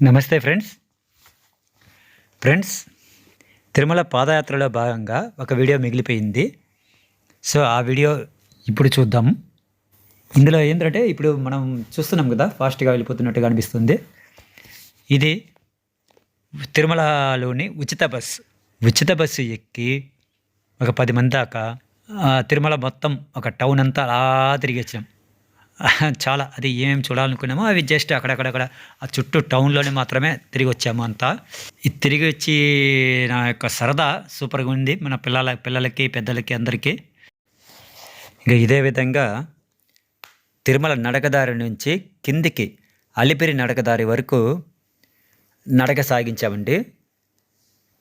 నమస్తే friends. Friends, Tirumala పాదయాత్రలో భాగంగా ఒక వీడియో మిగిలిపోయింది. సో, ఆ వీడియో ఇప్పుడు చూద్దాం. ఇందులో ఏంటంటే ఇప్పుడు మనం చూస్తున్నాం కదా, ఫాస్ట్‌గా వెళ్ళిపోతున్నట్టుగా అనిపిస్తుంది. ఇది తిరుమలలోని ఉచిత బస్సు. ఉచిత బస్సు ఎక్కి ఒక 10 మంది దాకా తిరుమల మొత్తం ఒక టౌన్ అంతా అలా తిరిగొచ్చాం. చాలా అది ఏమేమి చూడాలనుకున్నామో అవి జస్ట్ అక్కడక్కడక్కడ ఆ చుట్టూ టౌన్‌లోనే మాత్రమే తిరిగొచ్చాము అంతా. ఇది తిరిగి వచ్చి నా యొక్క సరదా సూపర్‌గా ఉంది. మన పిల్లలకి, పెద్దలకి అందరికీ. ఇక ఇదే విధంగా తిరుమల నడకదారి నుంచి కిందికి అలిపిరి నడకదారి వరకు నడక సాగించామండి.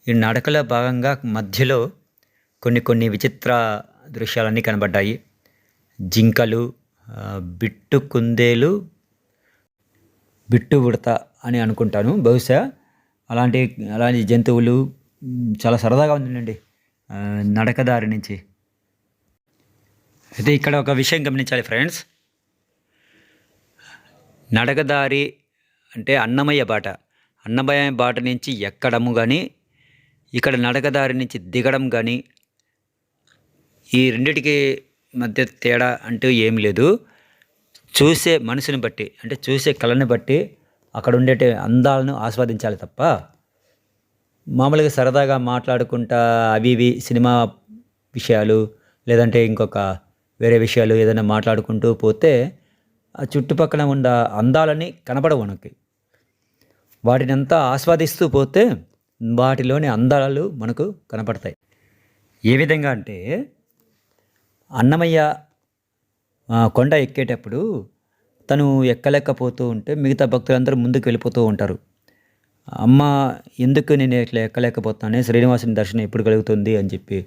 ఈ నడకలో భాగంగా మధ్యలో కొన్ని విచిత్ర దృశ్యాలన్నీ కనబడ్డాయి. జింకలు, బిట్టు కుందేలు, బిట్టు ఉడత అని అనుకుంటాను బహుశా. అలాంటి జంతువులు చాలా సరదాగా ఉందండి నడకదారి నుంచి. అయితే ఇక్కడ ఒక విషయం గమనించాలి ఫ్రెండ్స్. నడకదారి అంటే అన్నమయ్య బాట. అన్నమయ్య బాట నుంచి ఎక్కడము కానీ, ఇక్కడ నడకదారి నుంచి దిగడం కానీ, ఈ రెండిటికి మధ్య తేడా అంటూ ఏం లేదు. చూసే మనసుని బట్టి, అంటే చూసే కళని బట్టి అక్కడ ఉండే అందాలను ఆస్వాదించాలి తప్ప, మామూలుగా సరదాగా మాట్లాడుకుంటా అవి ఇవి సినిమా విషయాలు, లేదంటే ఇంకొక వేరే విషయాలు ఏదైనా మాట్లాడుకుంటూ పోతే ఆ చుట్టుపక్కల ఉన్న అందాలని కనపడవు మనకి. వాటినంతా ఆస్వాదిస్తూ పోతే వాటిలోని అందాలు మనకు కనపడతాయి. ఏ విధంగా అంటే, అన్నమయ్య కొండ ఎక్కేటప్పుడు తను ఎక్కలేకపోతూ ఉంటే మిగతా భక్తులందరూ ముందుకు వెళ్ళిపోతూ ఉంటారు. అమ్మ, ఎందుకు నేను ఇట్లా ఎక్కలేకపోతున్నానే, శ్రీనివాసుని దర్శనం ఎప్పుడు కలుగుతుంది అని చెప్పి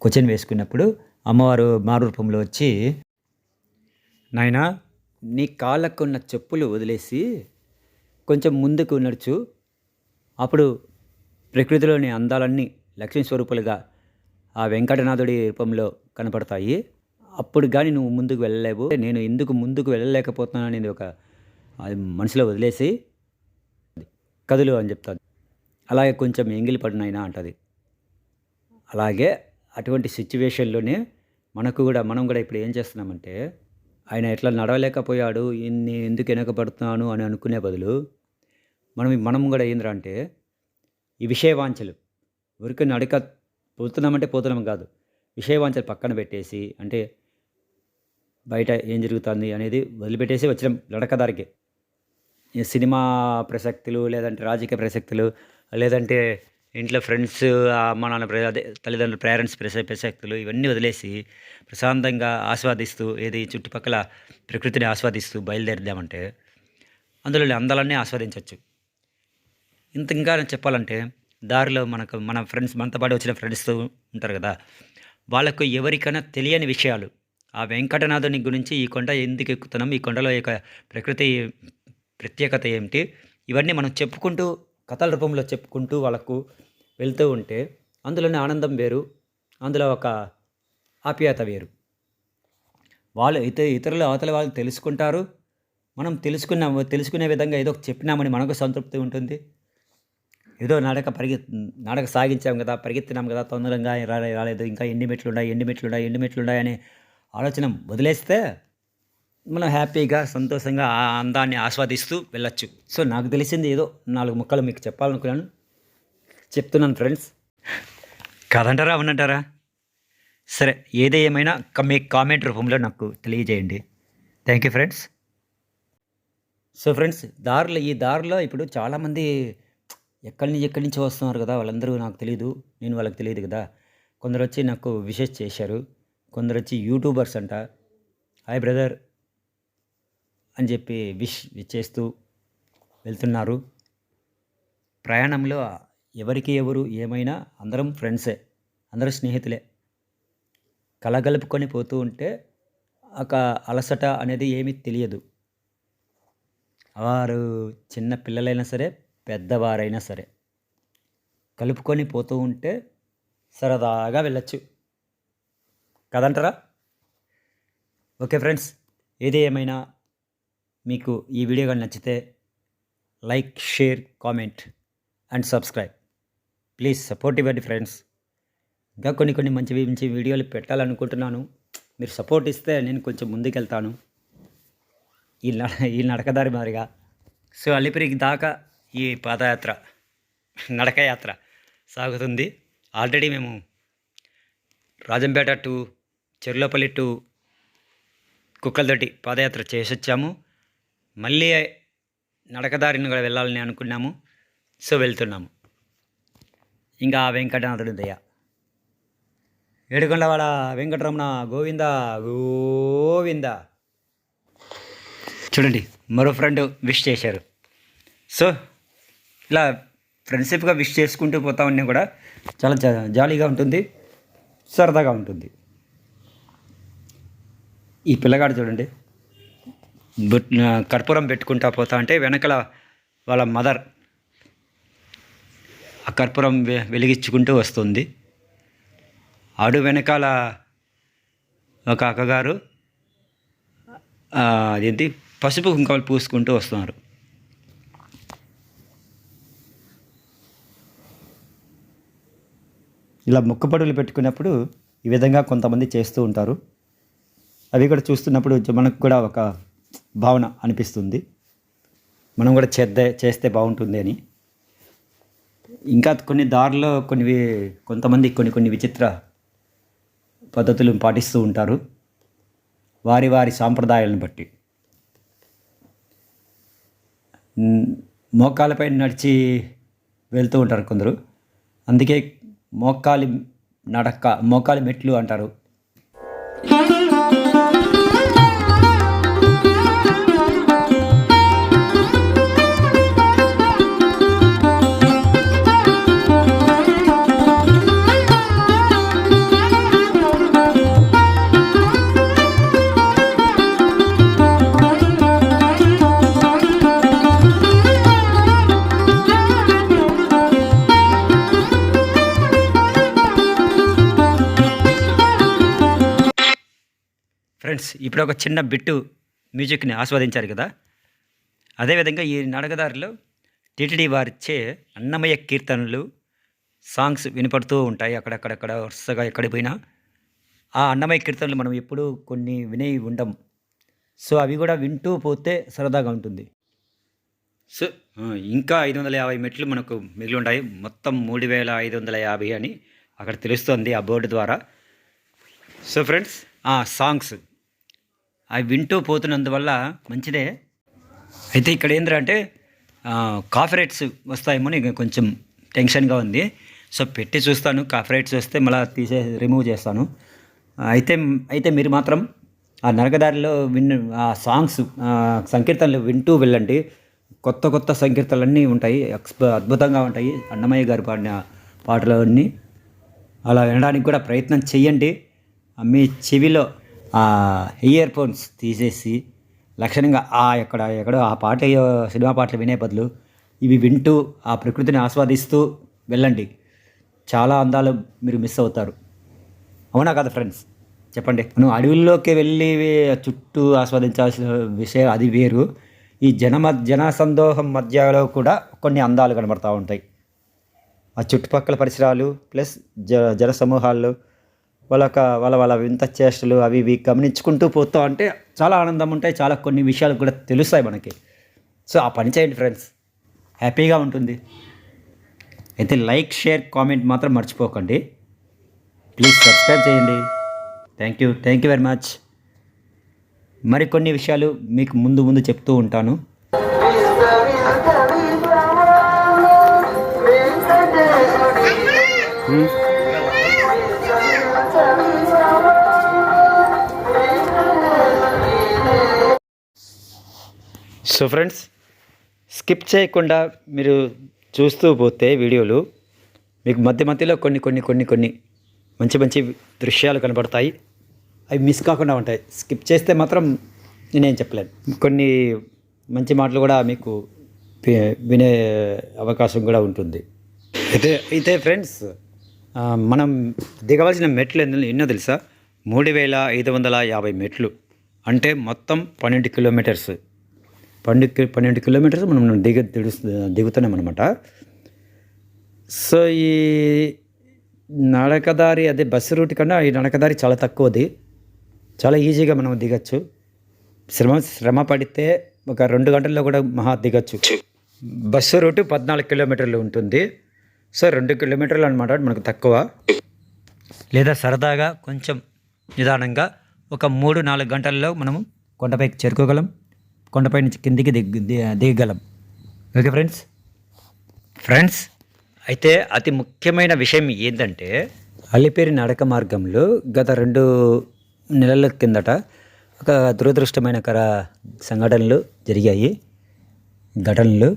క్వశ్చన్ వేసుకున్నప్పుడు అమ్మవారు మారు రూపంలో వచ్చి, నాయనా, నీ కాళ్ళకున్న చెప్పులు వదిలేసి కొంచెం ముందుకు నడుచు, అప్పుడు ప్రకృతిలోని అందాలన్నీ లక్ష్మీ స్వరూపులుగా ఆ వెంకటనాథుడి రూపంలో కనపడతాయి. అప్పుడు కానీ నువ్వు ముందుకు వెళ్ళలేవు. నేను ఎందుకు ముందుకు వెళ్ళలేకపోతున్నాను అనేది ఒక అది మనసులో వదిలేసి కదులు అని చెప్తాను. అలాగే కొంచెం ఎంగిలి పడు నాయనా అంటది. అలాగే అటువంటి సిచ్యువేషన్లోనే మనం కూడా ఇప్పుడు ఏం చేస్తున్నామంటే, ఆయన ఎట్లా నడవలేకపోయాడు, నేను ఎందుకు వెనకబడుతున్నాను అని అనుకునే బదులు మనం కూడా ఏంద్రా అంటే, ఈ విషయవాంఛలు ఊరికే నడక పోతున్నామంటే పోతున్నాం కాదు, విషయవాంఛలు పక్కన పెట్టేసి, అంటే బయట ఏం జరుగుతుంది అనేది వదిలిపెట్టేసి వచ్చినాం నడకదారికి. ఈ సినిమా ప్రసక్తులు, లేదంటే రాజకీయ ప్రసక్తులు, లేదంటే ఇంట్లో ఫ్రెండ్స్, అమ్మ నాన్న అదే తల్లిదండ్రుల పేరెంట్స్ ప్రసక్తులు ఇవన్నీ వదిలేసి ప్రశాంతంగా ఆస్వాదిస్తూ, ఏది చుట్టుపక్కల ప్రకృతిని ఆస్వాదిస్తూ బయలుదేరదామంటే అందులోని అందాలన్నీ ఆస్వాదించవచ్చు. ఇంకా చెప్పాలంటే, దారిలో మన ఫ్రెండ్స్, మనతో పాటు వచ్చిన ఫ్రెండ్స్ ఉంటారు కదా, వాళ్ళకు ఎవరికైనా తెలియని విషయాలు, ఆ వెంకటనాథుని గురించి, ఈ కొండ ఎందుకు ఎక్కుతున్నాం, ఈ కొండలో యొక్క ప్రకృతి ప్రత్యేకత ఏమిటి, ఇవన్నీ మనం చెప్పుకుంటూ, కథల రూపంలో చెప్పుకుంటూ వాళ్ళకు వెళ్తూ ఉంటే అందులోని ఆనందం వేరు, అందులో ఒక ఆప్యాయత వేరు. వాళ్ళు ఇతరులు అవతల వాళ్ళు తెలుసుకుంటారు. మనం తెలుసుకునే విధంగా ఏదో చెప్పినామని మనకు సంతృప్తి ఉంటుంది. ఏదో నడక సాగించాం కదా, పరిగెత్తినాం కదా, తొందరగా రాలేదు, ఇంకా ఎన్ని మెట్లున్నాయి అనే ఆలోచన వదిలేస్తే మనం హ్యాపీగా, సంతోషంగా ఆ అందాన్ని ఆస్వాదిస్తూ వెళ్ళొచ్చు. సో, నాకు తెలిసింది ఏదో 4 ముక్కలు మీకు చెప్పాలనుకున్నాను, చెప్తున్నాను ఫ్రెండ్స్. కాదంటారా, అవునంటారా? సరే, ఏది ఏమైనా మీ కామెంట్ రూపంలో నాకు తెలియజేయండి. Thank you friends. So friends, ఈ దారిలో ఇప్పుడు చాలామంది ఎక్కడి నుంచో వస్తున్నారు కదా, వాళ్ళందరూ నాకు తెలీదు, నేను వాళ్ళకి తెలియదు కదా. కొందరు వచ్చి నాకు విషెస్ చేశారు, కొందరు వచ్చి యూట్యూబర్స్ అంట, హాయ్ బ్రదర్ అని చెప్పి విష్ చేస్తూ వెళ్తున్నారు. ప్రయాణంలో ఎవరికి ఎవరు ఏమైనా అందరం ఫ్రెండ్సే, అందరూ స్నేహితులే. కలగలుపుకొని పోతూ ఉంటే ఒక అలసట అనేది ఏమీ తెలియదు. వారు చిన్న పిల్లలైనా సరే, పెద్దవారైనా సరే, కలుపుకొని పోతూ ఉంటే సరదాగా వెళ్ళచ్చు కదంటారా? ఓకే ఫ్రెండ్స్, ఏది ఏమైనా మీకు ఈ వీడియో కానీ నచ్చితే like, share, comment and subscribe. Please support ఇవ్వండి ఫ్రెండ్స్. ఇంకా కొన్ని మంచి మంచి వీడియోలు పెట్టాలనుకుంటున్నాను. మీరు సపోర్ట్ ఇస్తే నేను కొంచెం ముందుకెళ్తాను ఈ నడకదారి మాదిరిగా. సో అలిపిరికి దాకా ఈ పాదయాత్ర, నడక యాత్ర సాగుతుంది. ఆల్రెడీ మేము రాజంపేట టు చెర్లోపల్లి టు కుక్కలదొడ్డి పాదయాత్ర చేసొచ్చాము. మళ్ళీ నడకదారిని కూడా వెళ్ళాలని అనుకున్నాము. సో వెళ్తున్నాము. ఇంకా వెంకటనాథుడి దయ. ఏడుకొండవాడ వెంకటరమణ గోవింద గోవింద. చూడండి, మరో ఫ్రెండ్ విష్ చేశారు. సో ఇలా ఫ్రెండ్షిప్గా విష్ చేసుకుంటూ పోతా ఉన్నా కూడా చాలా జాలీగా ఉంటుంది, సరదాగా ఉంటుంది. ఈ పిల్లగాడు చూడండి, కర్పూరం పెట్టుకుంటా పోతా అంటే వెనకల వాళ్ళ మదర్ ఆ కర్పూరం వెలిగించుకుంటూ వస్తుంది. ఆడు వెనకాల ఒక అక్కగారు అదేంటి పసుపు కుంకాలు పూసుకుంటూ వస్తున్నారు. ఇలా ముక్కపడులు పెట్టుకున్నప్పుడు ఈ విధంగా కొంతమంది చేస్తూ ఉంటారు. అవి కూడా చూస్తున్నప్పుడు మనకు కూడా ఒక భావన అనిపిస్తుంది, మనం కూడా చేస్తే బాగుంటుంది అని. ఇంకా కొన్ని దారిలో కొంతమంది కొన్ని విచిత్ర పద్ధతులు పాటిస్తూ ఉంటారు, వారి సాంప్రదాయాలను బట్టి. మోకాలపై నడిచి వెళ్తూ ఉంటారు కొందరు, అందుకే మోకాలి మెట్లు అంటారు. ఫ్రెండ్స్, ఇప్పుడు ఒక చిన్న బిట్టు మ్యూజిక్ని ఆస్వాదించారు కదా. అదేవిధంగా ఈ నడకదారిలో టీటీడీ వారిచ్చే అన్నమయ్య కీర్తనలు, సాంగ్స్ వినపడుతూ ఉంటాయి అక్కడక్కడక్కడ వరుసగా. ఎక్కడికి పోయినా ఆ అన్నమయ్య కీర్తనలు మనం ఎప్పుడూ కొన్ని విని ఉండం. సో అవి కూడా వింటూ పోతే సరదాగా ఉంటుంది. సో ఇంకా 550 మెట్లు మనకు మిగిలి ఉంటాయి. మొత్తం 3550 అని అక్కడ తెలుస్తుంది ఆ బోర్డు ద్వారా. సో ఫ్రెండ్స్, సాంగ్స్ అవి వింటూ పోతున్నందువల్ల మంచిదే. అయితే ఇక్కడ ఏంటంటే కాపీరైట్స్ వస్తాయేమో అని కొంచెం టెన్షన్గా ఉంది. సో పెట్టి చూస్తాను, కాపీరైట్స్ వస్తే మళ్ళీ రిమూవ్ చేస్తాను. అయితే మీరు మాత్రం ఆ నరకదారిలో ఆ సాంగ్స్, సంకీర్తనలు వింటూ వెళ్ళండి. కొత్త సంకీర్తనలన్నీ ఉంటాయి, అద్భుతంగా ఉంటాయి. అన్నమయ్య గారు పాడిన పాటలన్నీ అలా వినడానికి కూడా ప్రయత్నం చెయ్యండి. మీ చెవిలో ఇయర్ ఫోన్స్ తీసేసి లక్షణంగా ఎక్కడో ఆ పాట, సినిమా పాటలు వినే బదులు ఇవి వింటూ ఆ ప్రకృతిని ఆస్వాదిస్తూ వెళ్ళండి. చాలా అందాలు మీరు మిస్ అవుతారు. అవునా కదా ఫ్రెండ్స్, చెప్పండి. మనం అడవుల్లోకి వెళ్ళి చుట్టూ ఆస్వాదించాల్సిన విషయం అది వేరు. ఈ జనసందోహం మధ్యలో కూడా కొన్ని అందాలు కనబడుతూ ఉంటాయి. ఆ చుట్టుపక్కల పరిసరాలు ప్లస్ జన సమూహాలు, వాళ్ళ వింత చేష్టలు అవి ఇవి గమనించుకుంటూ పోతాం అంటే చాలా ఆనందం ఉంటాయి. చాలా కొన్ని విషయాలు కూడా తెలుస్తాయి మనకి. సో ఆ పని చేయండి ఫ్రెండ్స్, హ్యాపీగా ఉంటుంది. అయితే లైక్, షేర్, కామెంట్ మాత్రం మర్చిపోకండి. ప్లీజ్ సబ్స్క్రైబ్ చేయండి. Thank you very much. మరికొన్ని విషయాలు మీకు ముందు చెప్తూ ఉంటాను. సో ఫ్రెండ్స్, స్కిప్ చేయకుండా మీరు చూస్తూ పోతే వీడియోలు మీకు మధ్యలో కొన్ని మంచి దృశ్యాలు కనబడతాయి. అవి మిస్ కాకుండా ఉంటాయి. స్కిప్ చేస్తే మాత్రం నేనేం చెప్పలేను. కొన్ని మంచి మాటలు కూడా మీకు వినే అవకాశం కూడా ఉంటుంది. అయితే ఫ్రెండ్స్, మనం దిగవలసిన మెట్లు ఎన్నో తెలుసా? 3550 మెట్లు, అంటే మొత్తం 12 కిలోమీటర్స్. 12 కిలోమీటర్స్ మనం దిగుతున్నాం అనమాట. సో ఈ నడకదారి అదే బస్సు రూట్ కన్నా ఈ నడకదారి చాలా తక్కువది, చాలా ఈజీగా మనం దిగచ్చు. శ్రమ పడితే ఒక 2 గంటల్లో కూడా మహా దిగచ్చు. బస్సు రూటు 14 కిలోమీటర్లు ఉంటుంది. సో 2 కిలోమీటర్లు అనమాట మనకు తక్కువ. లేదా సరదాగా కొంచెం నిదానంగా ఒక 3-4 గంటల్లో మనము కొండపైకి చేరుకోగలం, కొండపై నుంచి కిందికి దిగగలం. ఓకే ఫ్రెండ్స్ అయితే అతి ముఖ్యమైన విషయం ఏంటంటే అలిపిరి నడక మార్గంలో గత 2 నెలల కిందట ఒక దురదృష్టమైన సంఘటనలు జరిగాయి, ఘటనలు.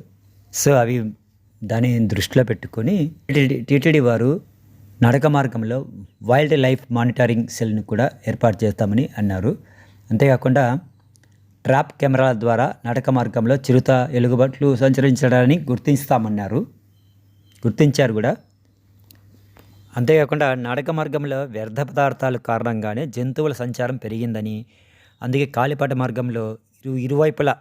సో అవి దాన్ని దృష్టిలో పెట్టుకొని టీటీడీ వారు నడక మార్గంలో వైల్డ్ లైఫ్ మానిటరింగ్ సెల్ని కూడా ఏర్పాటు చేస్తామని అన్నారు. అంతేకాకుండా ట్రాప్ కెమెరాల ద్వారా నడక మార్గంలో చిరుత, ఎలుగుబంట్లు సంచరించడాన్ని గుర్తించారు కూడా. అంతేకాకుండా నడక మార్గంలో వ్యర్థ పదార్థాల కారణంగానే జంతువుల సంచారం పెరిగిందని, అందుకే కాలిపాట మార్గంలో ఇరువైపులా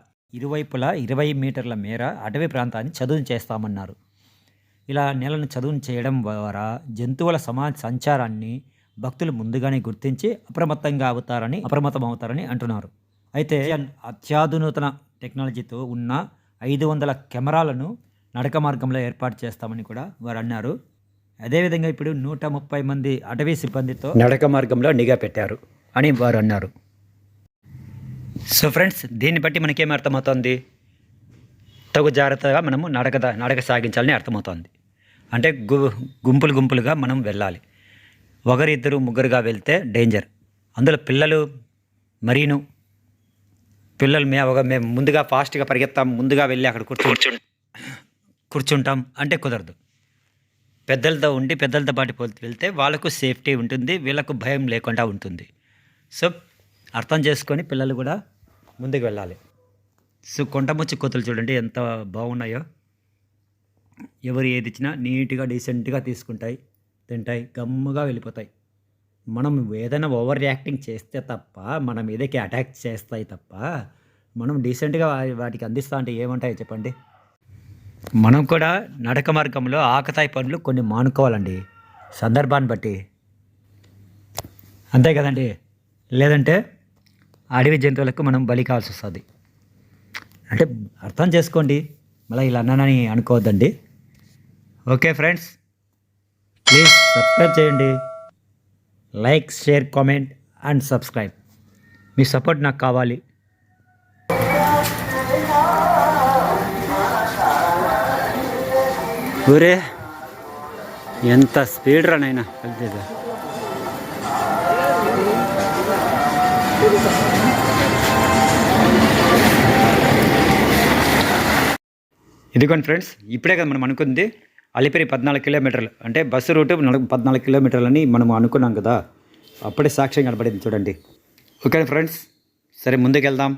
20 మీటర్ల మేర అటవీ ప్రాంతాన్ని చదును చేస్తామన్నారు. ఇలా నెలను చదును చేయడం ద్వారా జంతువుల సంచారాన్ని భక్తులు ముందుగానే గుర్తించి అప్రమత్తం అవుతారని అంటున్నారు. అయితే అత్యాధునూతన టెక్నాలజీతో ఉన్న 500 కెమెరాలను నడక మార్గంలో ఏర్పాటు చేస్తామని కూడా వారు అన్నారు. అదేవిధంగా ఇప్పుడు 130 మంది అటవీ సిబ్బందితో నడక మార్గంలో నిఘా పెట్టారు అని వారు అన్నారు. సో ఫ్రెండ్స్, దీన్ని బట్టి మనకేం అర్థమవుతుంది? తగు జాగ్రత్తగా మనము నడక సాగించాలని అర్థమవుతుంది. అంటే గుంపులుగా మనం వెళ్ళాలి. 1, 2, 3గా వెళ్తే డేంజర్. అందులో పిల్లలు మేము ముందుగా ఫాస్ట్గా పరిగెత్తాం, ముందుగా వెళ్ళి అక్కడ కూర్చుంటాం అంటే కుదరదు. పెద్దలతో పాటు వెళ్తే వాళ్ళకు సేఫ్టీ ఉంటుంది, వీళ్ళకు భయం లేకుండా ఉంటుంది. సో అర్థం చేసుకొని పిల్లలు కూడా ముందుకు వెళ్ళాలి. సో కొండముచ్చి కోతులు చూడండి ఎంత బాగున్నాయో. ఎవరు ఏది ఇచ్చినా నీట్గా డీసెంట్గా తీసుకుంటాయి, తింటాయి, గమ్ముగా వెళ్ళిపోతాయి. మనం ఏదైనా ఓవర్ రియాక్టింగ్ చేస్తే తప్ప, మన మీదకి అటాక్ చేస్తాయి తప్ప, మనం డీసెంట్గా వాటికి అందిస్తా అంటే ఏమంటాయో చెప్పండి. మనం కూడా నడక మార్గంలో ఆకతాయి పనులు కొన్ని మానుకోవాలండి, సందర్భాన్ని బట్టి. అంతే కదండి, లేదంటే అడవి జంతువులకు మనం బలి కావాల్సి వస్తుంది. అంటే అర్థం చేసుకోండి, మళ్ళీ ఇలా అన్నానని అనుకోవద్దండి. ఓకే ఫ్రెండ్స్, ప్లీజ్ సబ్స్క్రైబ్ చేయండి. Like, share, comment and subscribe. Me support నాకు కావాలి. ఊరే ఎంత స్పీడ్ రా నైనా వెళ్తేదా. ఇదిగోండి ఫ్రెండ్స్, ఇప్పుడే కదా మనం అనుకుంది అలిపిరి 14 కిలోమీటర్లు, అంటే బస్సు రూటు 14 కిలోమీటర్లని మనం అనుకున్నాం కదా, అప్పుడే సాక్ష్యం కనబడింది చూడండి. ఓకే ఫ్రెండ్స్, సరే ముందుకు వెళ్దాం.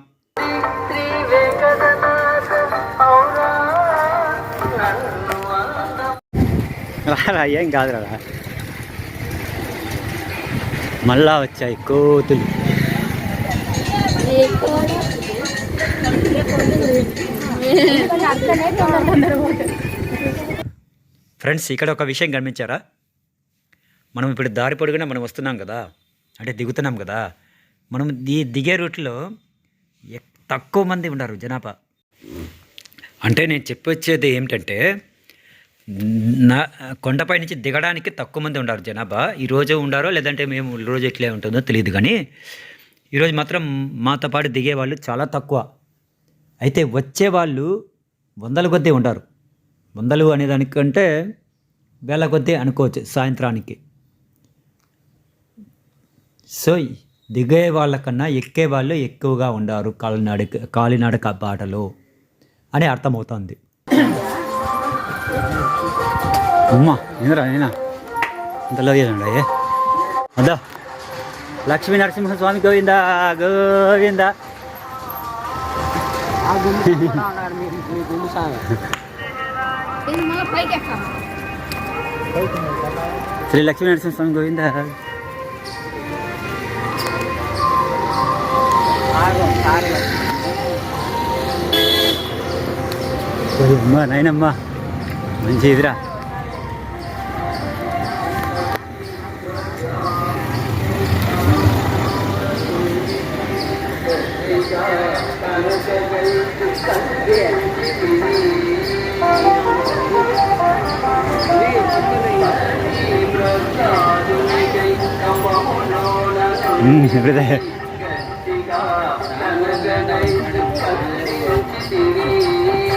ఏం కాదు కదా, మళ్ళా వచ్చాయి కోతులు. ఫ్రెండ్స్, ఇక్కడ ఒక విషయం గమనించారా? మనం ఇప్పుడు దారి పొడుగునా మనం వస్తున్నాం కదా, అంటే దిగుతున్నాం కదా, మనం దిగే రూట్లో తక్కువ మంది ఉన్నారు జనాభా. అంటే నేను చెప్పొచ్చేది ఏమిటంటే, కొండపై నుంచి దిగడానికి తక్కువ మంది ఉన్నారు జనాభా. ఈరోజు ఉండారో లేదంటే మేము రోజు ఎట్లే ఉంటుందో తెలియదు, కానీ ఈరోజు మాత్రం మాతో పాటు దిగేవాళ్ళు చాలా తక్కువ. అయితే వచ్చేవాళ్ళు 100ల కొద్దీ ఉంటారు. 100 అనేదానికంటే 1000 కొద్దీ అనుకోవచ్చు సాయంత్రానికి. సో దిగే వాళ్ళకన్నా ఎక్కే వాళ్ళు ఎక్కువగా ఉండారు కాలినడక బాటలో అని అర్థమవుతుంది. అమ్మా ఏంద్రా అయినా ఇంతలో చేయండి. అదా లక్ష్మీ నరసింహస్వామి గోవిందా గోవిందా. శ్రీ లక్ష్మీ నరసింహస్వామి గోవిందా. అమ్మా నాయనమ్మా మంచి ఇదిరా.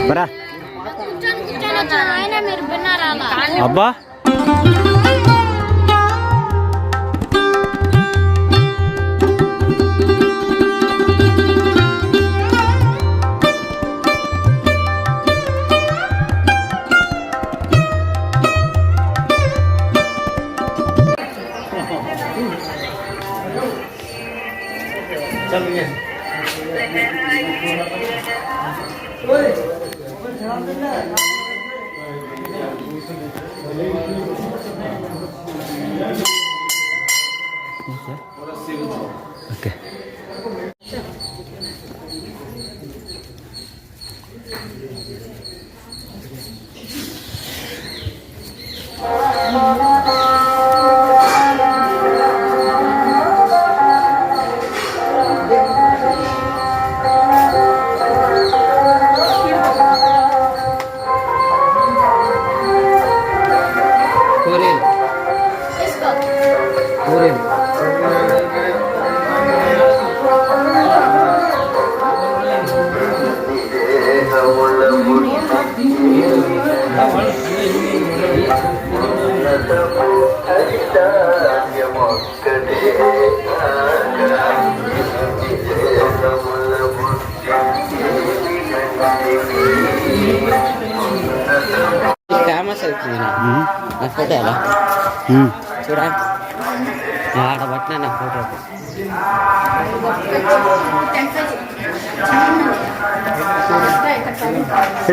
బరా అబ్బా ఓకే. ఫేమస్ అవుతుంది నా ఫోటో ఎలా చూడా ఆడబట్టిన నా ఫోటో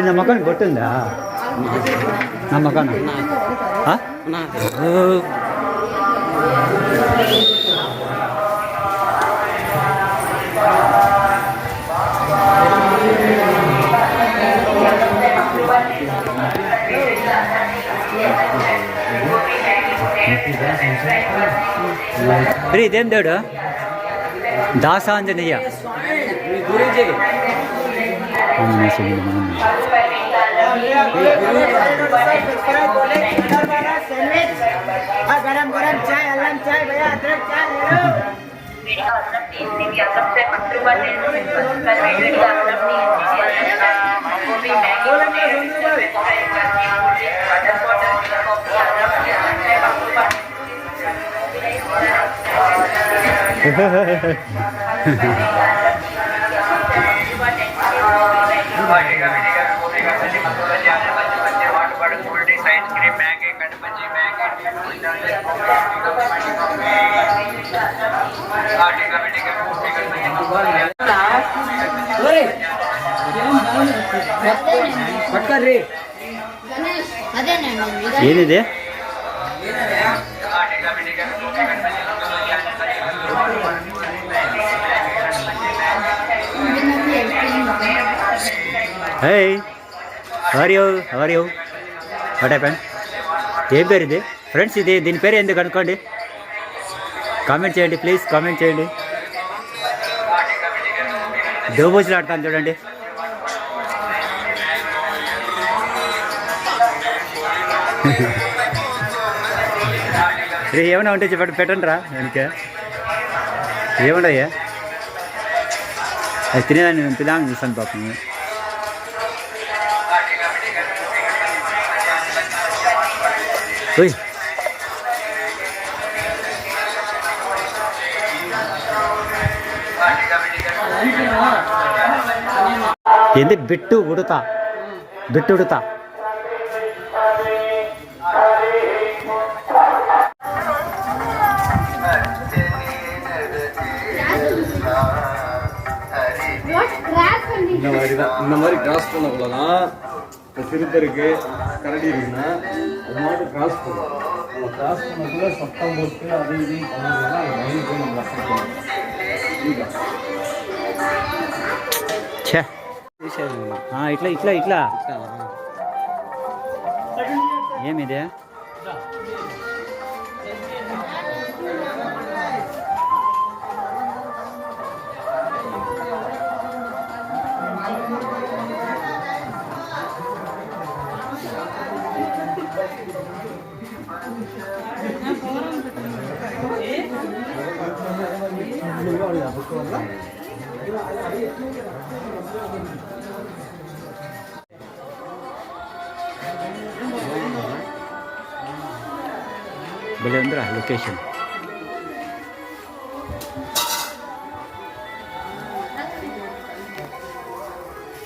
నమ్మకాన్ని కొట్టిందా నమ్మకాన్ని ఇదేం దేవుడు దాసాంజనేయ गरम गरम चाय अल्लम चाय भैया अदरक चाय ले लो ఏదిది hey how are you what happen ఏం పేరు ఇది ఫ్రెండ్స్ ఇది దీని పేరు ఎందుకు కనుక్కోండి కామెంట్ చేయండి ప్లీజ్ కామెంట్ చేయండి దోబూచులు ఆడతాను చూడండి ఏమైనా ఉంటే చెప్పండి పెట్టండి రా వెనక ఏముండయ్యా అది తినేదాన్ని నేను తినాలని చూస్తాను పాపం ఓయ్ ఏంది బిట్టు ఉడతా బిట్టు ఉడతా இந்த மாதிரி கிராஸ் பண்ணக்குள்ளலாம் இப்போ திருப்பருக்கு கரடி இருக்குன்னா அது மாதிரி கிராஸ் பண்ணும் நம்ம கிராஸ் பண்ணக்குள்ள சத்தம் போட்டு அது இதையும் பண்ணாங்கன்னா அந்த மைண்ட் போய் நம்ம அஃபெக்ட் பண்ணும் ఛే ఇట్లా ఇట్లా ఇట్లా ఏమిదే భలే ఉందిరా లొకేషన్.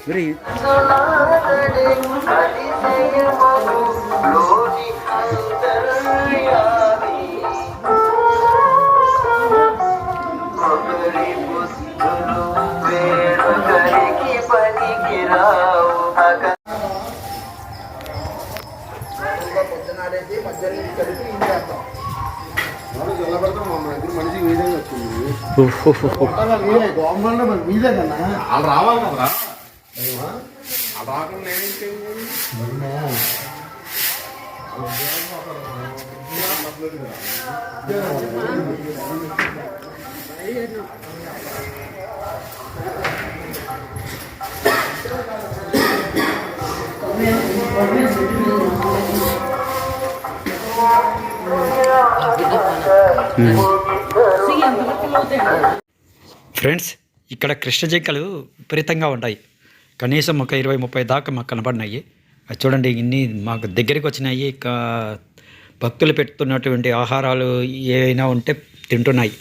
మరి మనిషికి మీదే వచ్చింది మీదే కన్నా వాళ్ళు రావాలి కదరా వాళ్ళు రాకుండా నేనేంటి ఫ్రెండ్స్, ఇక్కడ కృష్ణ జింకలు విపరీతంగా ఉంటాయి. కనీసం ఒక 20-30 దాకా మాకు కనబడినాయి. అది చూడండి, ఇన్ని మాకు దగ్గరికి వచ్చినాయి. భక్తులు పెడుతున్నటువంటి ఆహారాలు ఏవైనా ఉంటే తింటున్నాయి.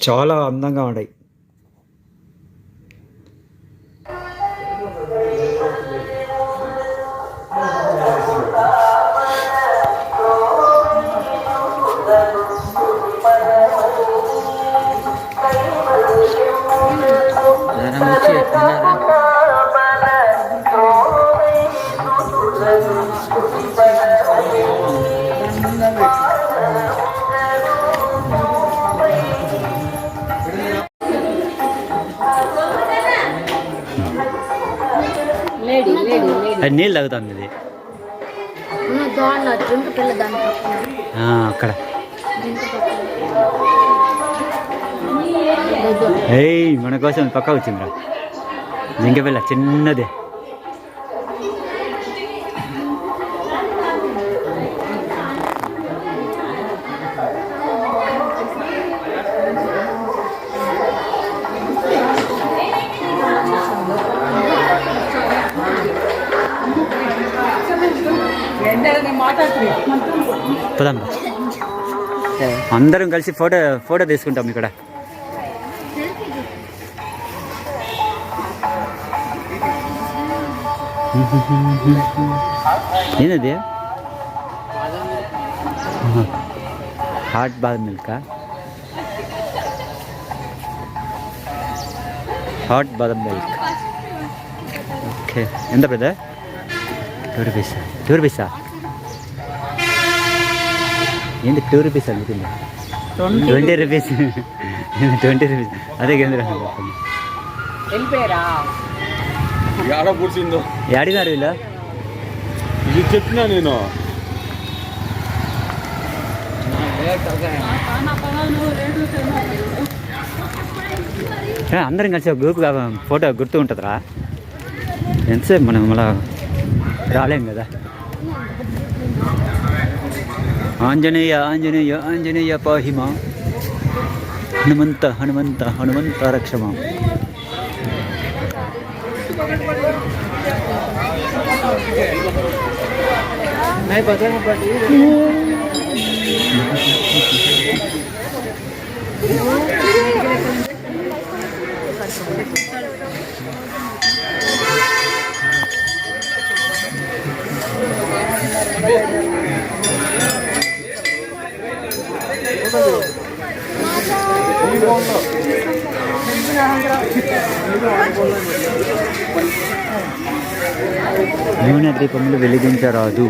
చాలా అందంగా ఉన్నాయి. అది నీళ్ళు తాగుతాం ఇది అక్కడ. ఏయ్, మన కోసం పక్క వచ్చిందిరా జింక పిల్ల చిన్నదే. పదాం, అందరం కలిసి ఫోటో తీసుకుంటాం ఇక్కడ. ఏంటది? హాట్ బాదం మిల్కా? హాట్ బాదం మిల్క్. ఓకే, ఎంత బ్రదర్? 2 రూపీస్. 2 రూపీసా? ఏంటి 2 రూపీస్ అనుకుంది? 20 రూపీస్. 20 రూపీస్ అదే కేంద్ర ఏడ కూర్చుందో ఏడిగారు వీళ్ళు? ఇది చెప్పినా నేను. అందరం కలిసి ఒక గ్రూప్గా ఫోటో గుర్తు ఉంటుందిరా. ఎంతసేపు మనం అలా రాలేం కదా. ఆంజనేయ ఆంజనేయ ఆంజనేయ పాహిమా, హనుమంత హనుమంత హనుమంత రక్షమా. నూనె దీపములు వెలిగించరాదు.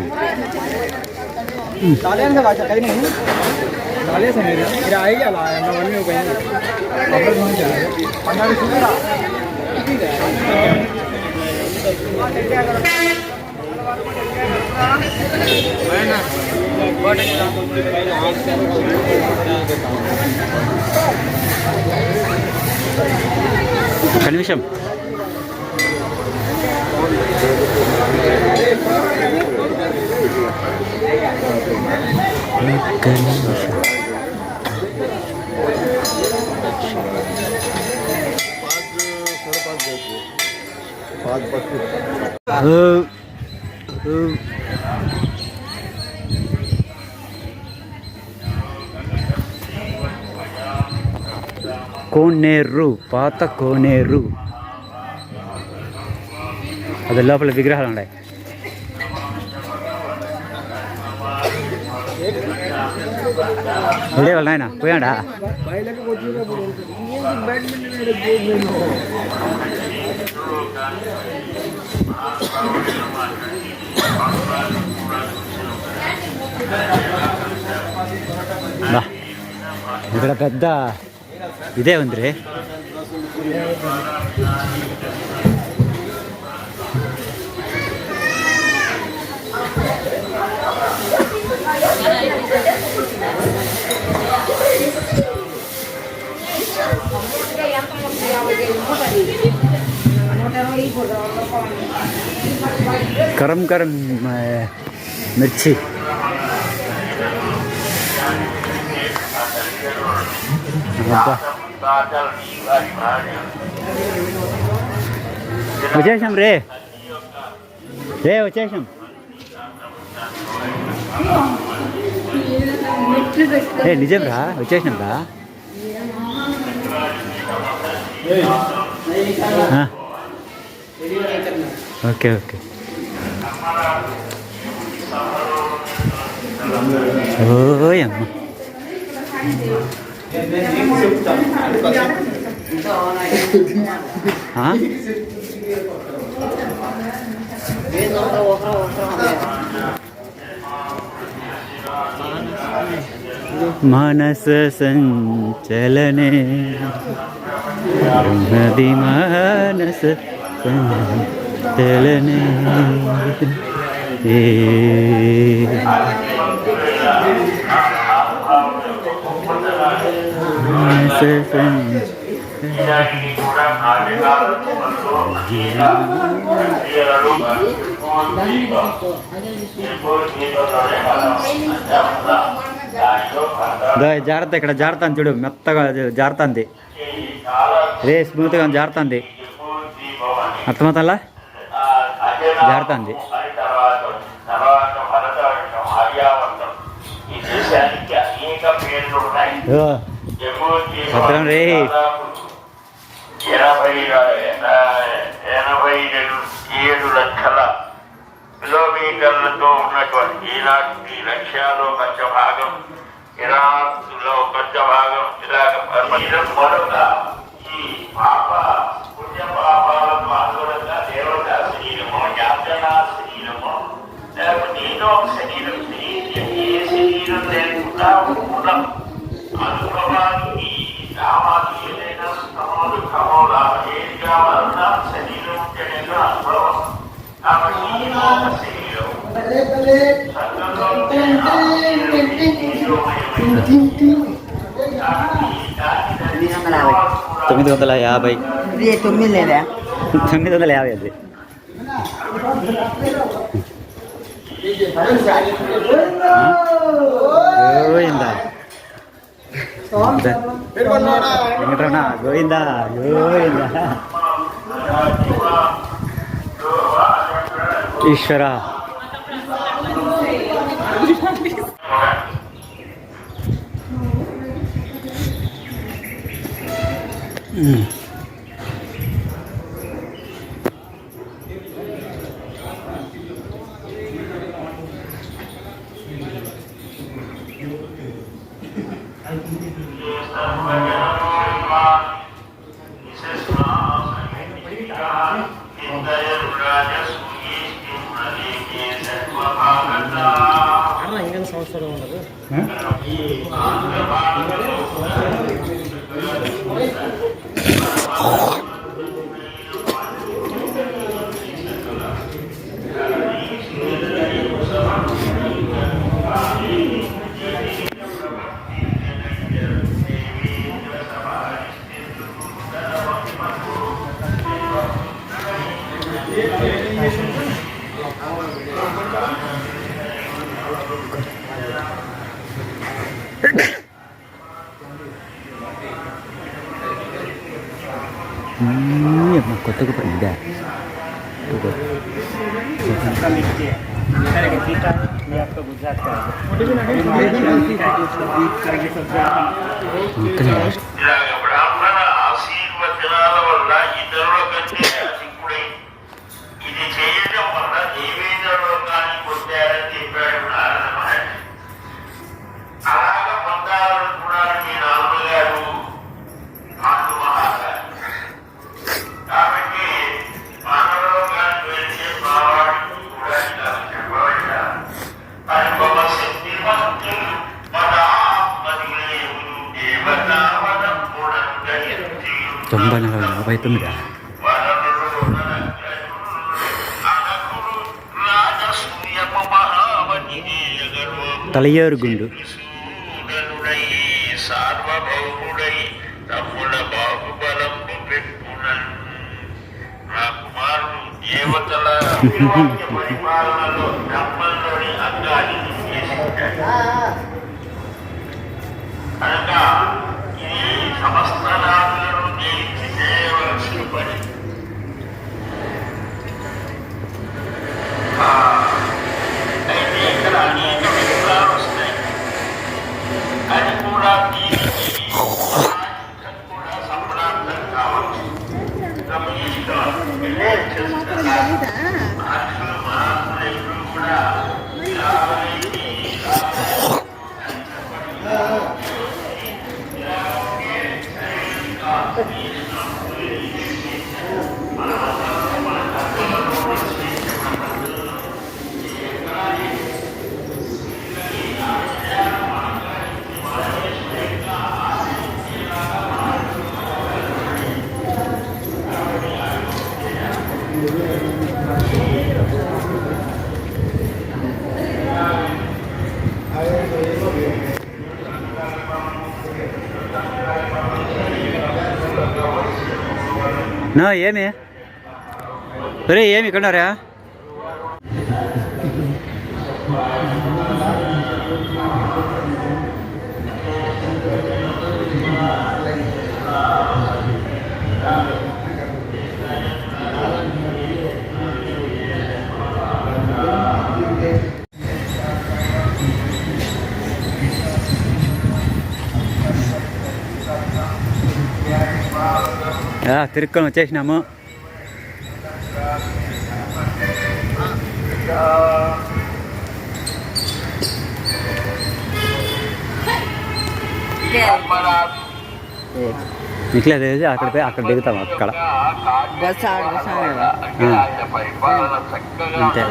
ఒక్క నిమిషం. కోనేరు, పాత కోనేరు. అది లోపల విగ్రహాలు ఉన్నాయి. ఇదే వాళ్ళ నాయన పోయాడా? ఇక్కడ పెద్ద ఇదే ఉంది రే. కరం కరం మిర్చి. వచ్చేసాం రే వచ్చేసాం. నిజం రా, వచ్చేసినాం రా. Okay okay. ఓయమ్మ మానస సంచలనే నది మానస సంచలనే జాగ్రత్త, ఇక్కడ జారుతాను చూడు, మెత్తగా జారుతుంది రే, స్మూత్గా జారుతుంది. అర్థమవుతుందా? జారుతుంది. భద్రం రే. 87 లక్షల కిలోమీటర్లతో ఉన్నటువంటి ఈనాటి రష్యాలో కొంత భాగం, ఇరాక్లో కొంత భాగం, మరొక ఈ పాప పుణ్య పాపాలకు అనుగుణంగా దేవత శరీరము, యాతనా శరీరము, లేకపోతే ఏదో శరీరం, ఏ శరీరం లేకుండా మూలం అనుభవానికి రావాలి. ఏదైనా స్థమోలు ఖమోలా ఏది కావాలన్నా శరీరం ఉంటేనే అనుభవం. కాబట్టి ఈనాటి శరీరం సంఘంలో 950. 950 అది. గోవిందా వెంకటరమణ, గోవిందా గోవిందా. ఈశ్వర సంవత్సరం ఉండదు. కొత్తగా ఇదే ఇలాగ బ్రాహ్మణ ఆశీర్వచనాల వల్ల ఇతరుల కంటే అధికుడై ఇది చేయడం వల్ల దేవేంద్ర లోకానికి పొందారని చెప్పాడు నారద మహర్షి. అలాగ పొందాలనుకున్నాడు మీ నాన్నగారు పాండు మహారాజు. కాబట్టి మానవలోకానికి వెళ్తే మావాడికి కూడా ఇలా చెప్పబడ్డ అనుభవ శక్తివంతులు మన ఆత్మనిలయములు దేవతావనం గుణంగయత్తులు 9449 తలయేరు గుండు సార్వభౌముడై తమ్ముడ బాహుబలం పెట్టుకున్నాను. నా కుమారుడు దేవతల పరిపాలనలో బ్రహ్మంలోని అంగాన్ని చేసింటాడు. కనుక ఇది సమస్త రాజులను జయించి చేయవలసిన పని. అయితే ఇక్కడ అనేక విషయాలు వస్తాయి. అది కూడా దీనికి కూడా సంప్రాంతం కావచ్చు. మహాత్ములు కూడా ఇలా నా ఏమి ఒరే ఏమి ఇక్కడారా తిరుక్కొని వచ్చేసినాము. ఇట్లా అక్కడ పోయి అక్కడ దిగుతాం. అక్కడ అంతే.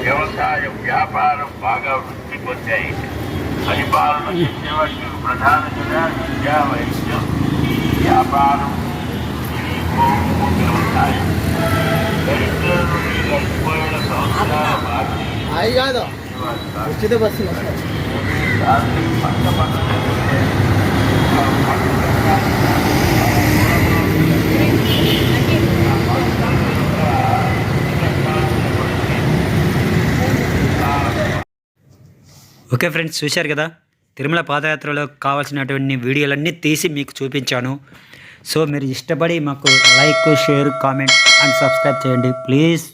వ్యవసాయం వ్యాపారం బాగా వృద్ధి పొందాయి. పరిపాలన చేసేవాళ్ళు ప్రధాన విద్యా వైద్యం వ్యాపారం వ్యవసాయం దరిద్రుల నుండి గడిచిపోయిన సంవత్సరాల మార్చి ఉచిత బస్సు ఓకే ఫ్రెండ్స్, చూశారు కదా తిరుమల పాదయాత్రలో కావాల్సినటువంటి వీడియోలన్నీ తీసి మీకు చూపించాను. సో మీరు ఇష్టపడి మాకు like, share, comment and subscribe చేయండి ప్లీజ్.